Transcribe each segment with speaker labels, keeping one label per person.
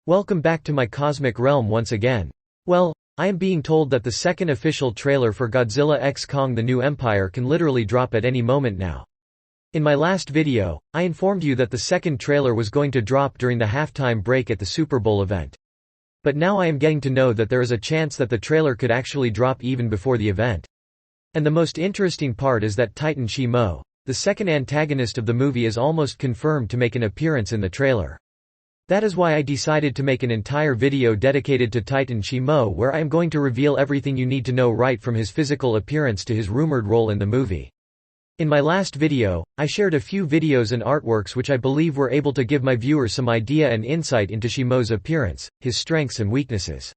Speaker 1: Welcome back to my cosmic realm once again. Well, I am being told that the second official trailer for Godzilla x Kong: The New Empire can literally drop at any moment now. In my last video, I informed you that the second trailer was going to drop during the halftime break at the Super Bowl event. But now I am getting to know that there is a chance that the trailer could actually drop even before the event. And the most interesting part is that Titan SHIMO, the second antagonist of the movie, is almost confirmed to make an appearance in the trailer. That is why I decided to make an entire video dedicated to Titan SHIMO, where I am going to reveal everything you need to know right from his physical appearance to his rumored role in the movie. In my last video, I shared a few videos and artworks which I believe were able to give my viewers some idea and insight into SHIMO's appearance, his strengths and weaknesses.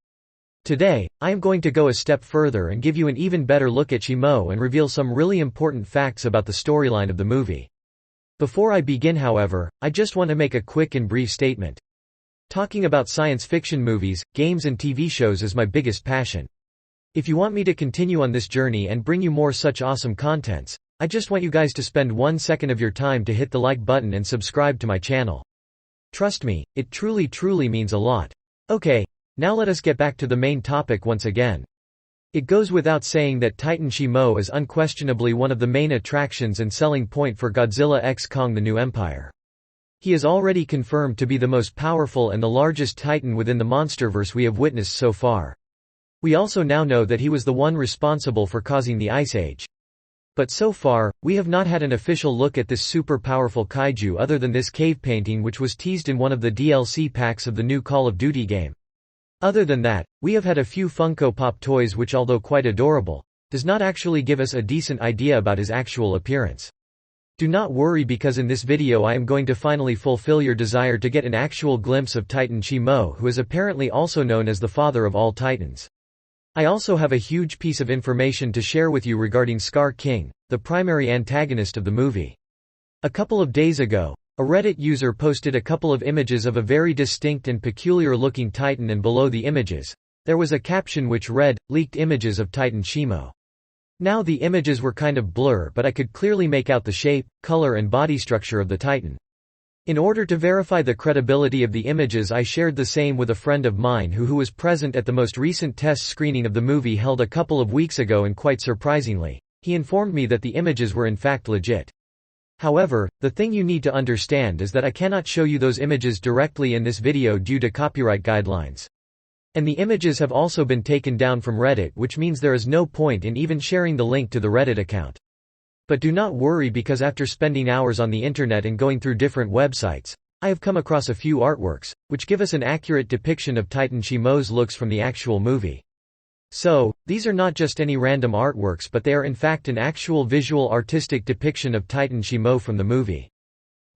Speaker 1: Today, I am going to go a step further and give you an even better look at SHIMO and reveal some really important facts about the storyline of the movie. Before I begin, however, I just want to make a quick and brief statement. Talking about science fiction movies, games and TV shows is my biggest passion. If you want me to continue on this journey and bring you more such awesome contents, I just want you guys to spend 1 second of your time to hit the like button and subscribe to my channel. Trust me, it truly means a lot. Okay, now let us get back to the main topic once again. It goes without saying that Titan SHIMO is unquestionably one of the main attractions and selling point for Godzilla x Kong: The New Empire. He is already confirmed to be the most powerful and the largest Titan within the monsterverse we have witnessed so far. We also now know that he was the one responsible for causing the Ice Age. But so far, we have not had an official look at this super powerful kaiju other than this cave painting which was teased in one of the DLC packs of the new Call of Duty game. Other than that, we have had a few Funko Pop toys which, although quite adorable, does not actually give us a decent idea about his actual appearance. Do not worry, because in this video I am going to finally fulfill your desire to get an actual glimpse of Titan SHIMO, who is apparently also known as the father of all Titans. I also have a huge piece of information to share with you regarding Skar King, the primary antagonist of the movie. A couple of days ago, a Reddit user posted a couple of images of a very distinct and peculiar-looking Titan, and below the images, there was a caption which read, "Leaked images of Titan SHIMO." Now the images were kind of blur, but I could clearly make out the shape, color and body structure of the Titan. In order to verify the credibility of the images, I shared the same with a friend of mine who was present at the most recent test screening of the movie held a couple of weeks ago, and quite surprisingly, he informed me that the images were in fact legit. However, the thing you need to understand is that I cannot show you those images directly in this video due to copyright guidelines. And the images have also been taken down from Reddit, which means there is no point in even sharing the link to the Reddit account. But do not worry, because after spending hours on the internet and going through different websites, I have come across a few artworks, which give us an accurate depiction of Titan SHIMO's looks from the actual movie. So, these are not just any random artworks, but they are in fact an actual visual artistic depiction of Titan SHIMO from the movie.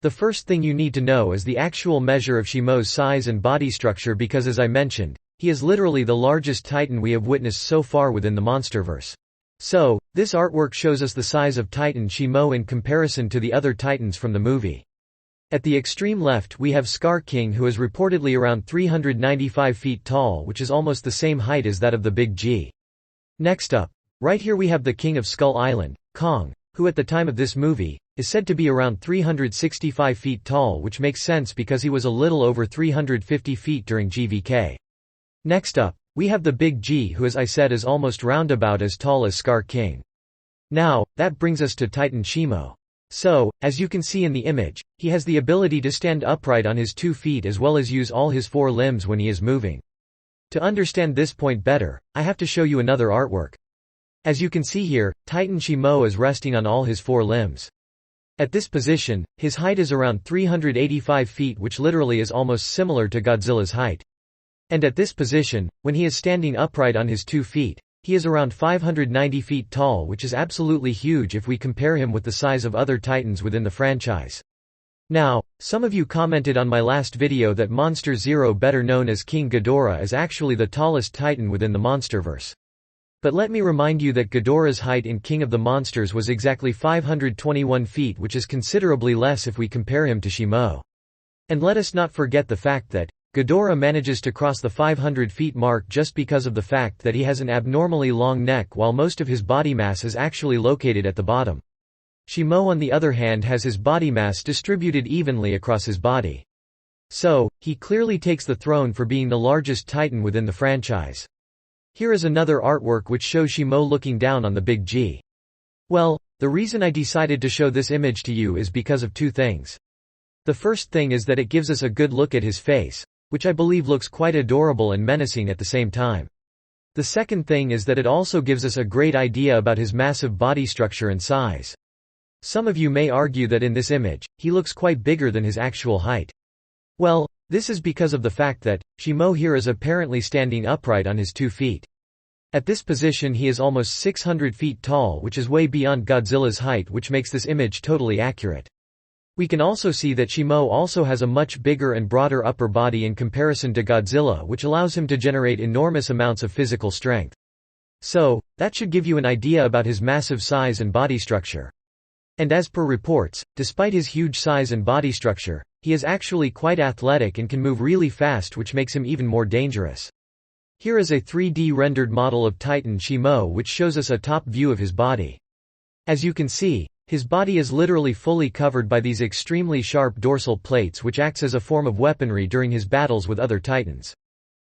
Speaker 1: The first thing you need to know is the actual measure of SHIMO's size and body structure, because as I mentioned, he is literally the largest Titan we have witnessed so far within the monsterverse. So, this artwork shows us the size of Titan SHIMO in comparison to the other Titans from the movie. At the extreme left we have Skar King, who is reportedly around 395 feet tall, which is almost the same height as that of the Big G. Next up, right here we have the King of Skull Island, Kong, who at the time of this movie, is said to be around 365 feet tall, which makes sense because he was a little over 350 feet during GVK. Next up, we have the Big G, who, as I said, is almost roundabout as tall as Skar King. Now, that brings us to Titan SHIMO. So, as you can see in the image, he has the ability to stand upright on his 2 feet as well as use all his 4 limbs when he is moving. To understand this point better, I have to show you another artwork. As you can see here, Titan SHIMO is resting on all his 4 limbs. At this position, his height is around 385 feet, which literally is almost similar to Godzilla's height. And at this position, when he is standing upright on his 2 feet, he is around 590 feet tall, which is absolutely huge if we compare him with the size of other Titans within the franchise. Now, some of you commented on my last video that Monster Zero, better known as King Ghidorah, is actually the tallest Titan within the monsterverse. But let me remind you that Ghidorah's height in King of the Monsters was exactly 521 feet, which is considerably less if we compare him to SHIMO. And let us not forget the fact that Ghidorah manages to cross the 500 feet mark just because of the fact that he has an abnormally long neck, while most of his body mass is actually located at the bottom. SHIMO, on the other hand, has his body mass distributed evenly across his body. So, he clearly takes the throne for being the largest Titan within the franchise. Here is another artwork which shows Shimo looking down on the Big G. Well, the reason I decided to show this image to you is because of two things. The first thing is that it gives us a good look at his face, which I believe looks quite adorable and menacing at the same time. The second thing is that it also gives us a great idea about his massive body structure and size. Some of you may argue that in this image, he looks quite bigger than his actual height. Well, this is because of the fact that Shimo here is apparently standing upright on his 2 feet. At this position he is almost 600 feet tall, which is way beyond Godzilla's height, which makes this image totally accurate. We can also see that Shimo also has a much bigger and broader upper body in comparison to Godzilla, which allows him to generate enormous amounts of physical strength. So, that should give you an idea about his massive size and body structure. And as per reports, despite his huge size and body structure, he is actually quite athletic and can move really fast, which makes him even more dangerous. Here is a 3D rendered model of Titan Shimo which shows us a top view of his body. As you can see, his body is literally fully covered by these extremely sharp dorsal plates which acts as a form of weaponry during his battles with other Titans.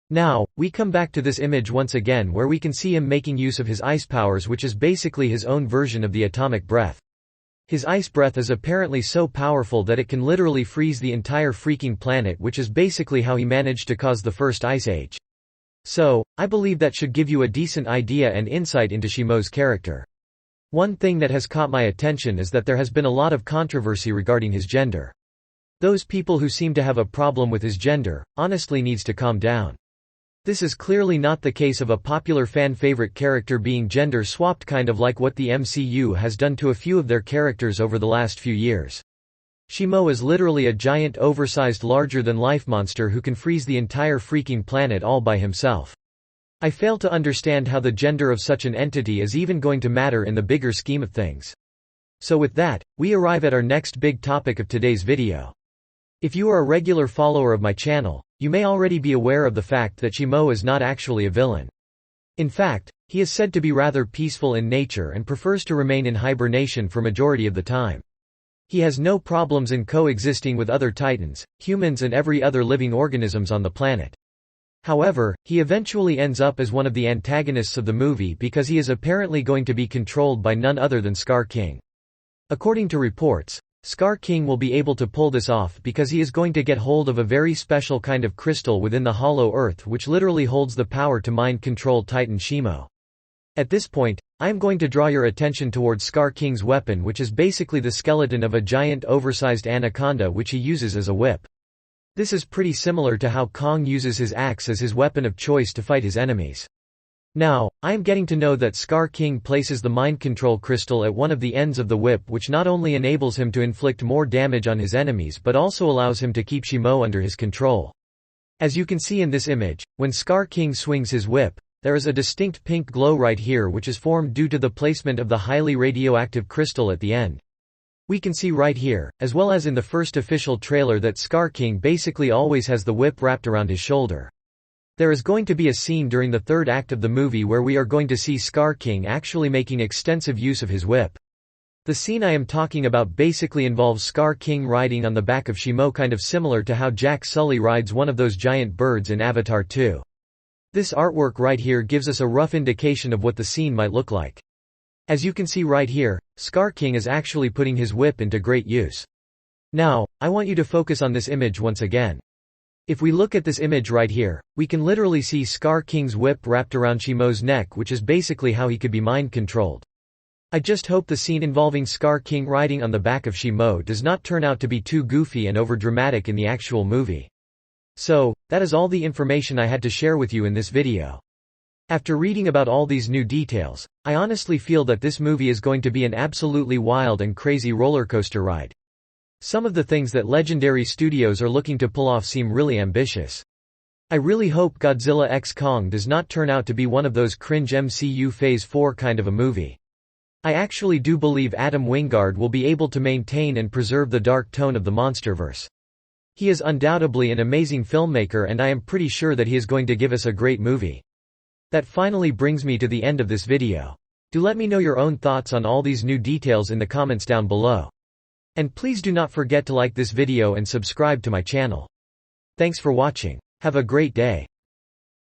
Speaker 1: Now, we come back to this image once again where we can see him making use of his ice powers, which is basically his own version of the atomic breath. His ice breath is apparently so powerful that it can literally freeze the entire freaking planet, which is basically how he managed to cause the first ice age. So, I believe that should give you a decent idea and insight into Shimo's character. One thing that has caught my attention is that there has been a lot of controversy regarding his gender. Those people who seem to have a problem with his gender, honestly needs to calm down. This is clearly not the case of a popular fan favorite character being gender swapped, kind of like what the MCU has done to a few of their characters over the last few years. Shimo is literally a giant oversized larger-than-life monster who can freeze the entire freaking planet all by himself. I fail to understand how the gender of such an entity is even going to matter in the bigger scheme of things. So with that, we arrive at our next big topic of today's video. If you are a regular follower of my channel, you may already be aware of the fact that Shimo is not actually a villain. In fact, he is said to be rather peaceful in nature and prefers to remain in hibernation for majority of the time. He has no problems in coexisting with other Titans, humans and every other living organisms on the planet. However, he eventually ends up as one of the antagonists of the movie because he is apparently going to be controlled by none other than Skar King. According to reports, Skar King will be able to pull this off because he is going to get hold of a very special kind of crystal within the hollow earth which literally holds the power to mind control Titan Shimo. At this point, I am going to draw your attention towards Skar King's weapon, which is basically the skeleton of a giant oversized anaconda which he uses as a whip. This is pretty similar to how Kong uses his axe as his weapon of choice to fight his enemies. Now, I am getting to know that Skar King places the mind control crystal at one of the ends of the whip, which not only enables him to inflict more damage on his enemies but also allows him to keep Shimo under his control. As you can see in this image, when Skar King swings his whip, there is a distinct pink glow right here which is formed due to the placement of the highly radioactive crystal at the end. We can see right here, as well as in the first official trailer, that Skar King basically always has the whip wrapped around his shoulder. There is going to be a scene during the third act of the movie where we are going to see Skar King actually making extensive use of his whip. The scene I am talking about basically involves Skar King riding on the back of Shimo, kind of similar to how Jack Sully rides one of those giant birds in Avatar 2. This artwork right here gives us a rough indication of what the scene might look like. As you can see right here, Skar King is actually putting his whip into great use. Now, I want you to focus on this image once again. If we look at this image right here, we can literally see Skar King's whip wrapped around Shimo's neck, which is basically how he could be mind controlled. I just hope the scene involving Skar King riding on the back of Shimo does not turn out to be too goofy and overdramatic in the actual movie. So, that is all the information I had to share with you in this video. After reading about all these new details, I honestly feel that this movie is going to be an absolutely wild and crazy rollercoaster ride. Some of the things that Legendary Studios are looking to pull off seem really ambitious. I really hope Godzilla x Kong does not turn out to be one of those cringe MCU Phase 4 kind of a movie. I actually do believe Adam Wingard will be able to maintain and preserve the dark tone of the monsterverse. He is undoubtedly an amazing filmmaker and I am pretty sure that he is going to give us a great movie. That finally brings me to the end of this video. Do let me know your own thoughts on all these new details in the comments down below. And please do not forget to like this video and subscribe to my channel. Thanks for watching. Have a great day.